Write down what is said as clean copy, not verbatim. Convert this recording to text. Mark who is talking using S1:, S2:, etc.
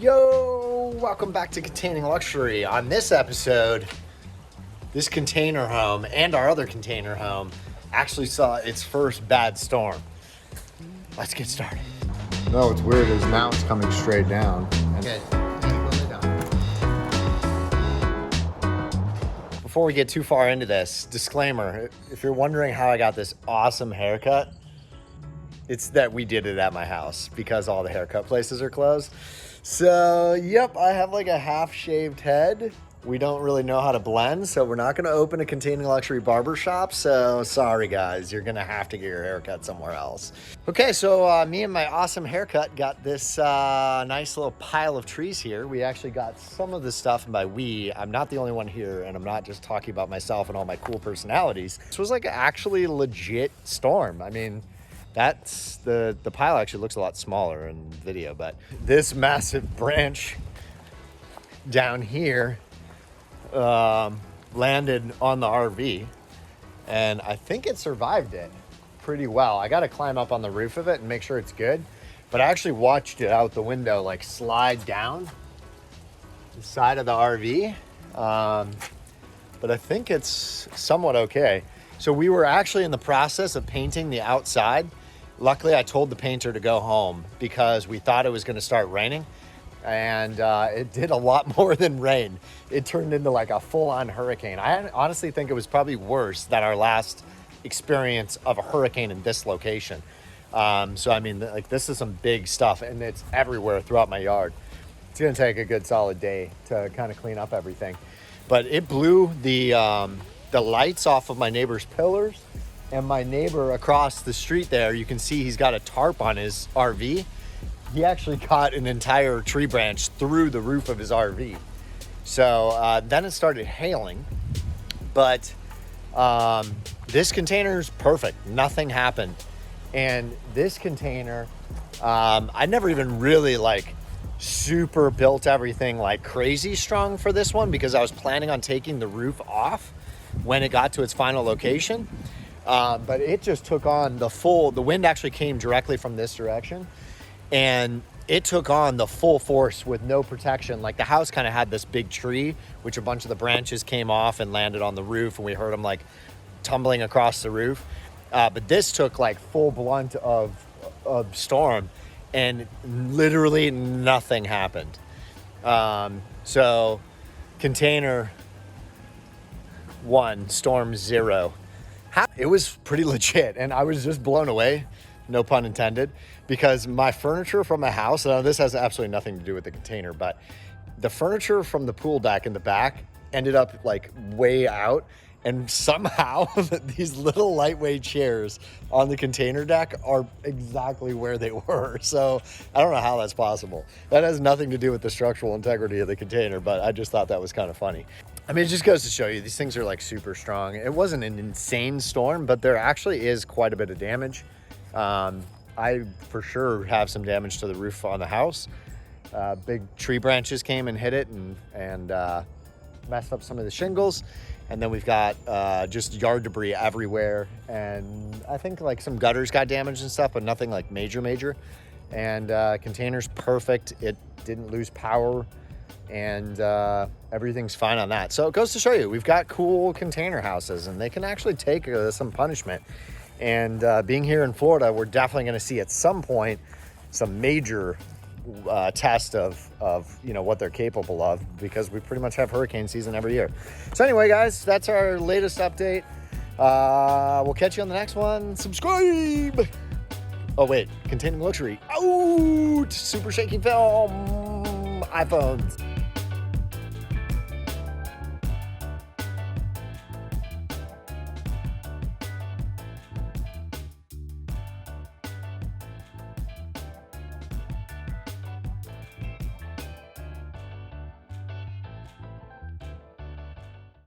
S1: Yo, welcome back to Containing Luxury. On this episode, this container home and our other container home actually saw its first bad storm. Let's get started.
S2: No, what's weird is now it's coming straight down.
S1: Okay. Before we get too far into this, disclaimer, if you're wondering how I got this awesome haircut, it's that we did it at my house because all the haircut places are closed. So, yep, I have like a half-shaved head. We don't really know how to blend, so we're not going to open a Containing Luxury barbershop. So, sorry guys, you're going to have to get your haircut somewhere else. Okay, so me and my awesome haircut got this nice little pile of trees here. We actually got some of the stuff, and by we, I'm not the only one here, and I'm not just talking about myself and all my cool personalities. This was like actually a legit storm. I mean, that's the pile actually looks a lot smaller in video, but this massive branch down here landed on the RV, and I think it survived it pretty well. I got to climb up on the roof of it and make sure it's good, but I actually watched it out the window like slide down the side of the RV, but I think it's somewhat okay. So we were actually in the process of painting the outside. Luckily, I told the painter to go home because we thought it was going to start raining, and it did a lot more than rain. It turned into like a full-on hurricane. I honestly think it was probably worse than our last experience of a hurricane in this location. So I mean, like, this is some big stuff, and it's everywhere throughout my yard. It's going to take a good solid day to kind of clean up everything. But it blew the lights off of my neighbor's pillars. And my neighbor across the street there, you can see he's got a tarp on his RV. He actually caught an entire tree branch through the roof of his RV. So then it started hailing, but this container is perfect. Nothing happened. And this container, I never even really like super built everything like crazy strong for this one because I was planning on taking the roof off when it got to its final location. But it just took on the wind actually came directly from this direction, and it took on the full force with no protection. Like, the house kind of had this big tree, which a bunch of the branches came off and landed on the roof, and we heard them like tumbling across the roof. But this took like full blunt of storm, and literally nothing happened. So container 1, storm 0. It was pretty legit, and I was just blown away, no pun intended, because my furniture from my house, now this has absolutely nothing to do with the container, but the furniture from the pool deck in the back ended up like way out, and somehow these little lightweight chairs on the container deck are exactly where they were. So I don't know how that's possible. That has nothing to do with the structural integrity of the container, but I just thought that was kind of funny. I mean, it just goes to show you, these things are like super strong. It wasn't an insane storm, but there actually is quite a bit of damage. I for sure have some damage to the roof on the house. Big tree branches came and hit it and messed up some of the shingles. And then we've got just yard debris everywhere. And I think like some gutters got damaged and stuff, but nothing like major. And container's perfect. It didn't lose power. And everything's fine on that. So it goes to show you, we've got cool container houses, and they can actually take some punishment. And being here in Florida, we're definitely going to see at some point some major test of what they're capable of, because we pretty much have hurricane season every year. So anyway, guys, that's our latest update. We'll catch you on the next one. Subscribe. Oh wait, Containing Luxury. Oh, super shaky film. iPhones.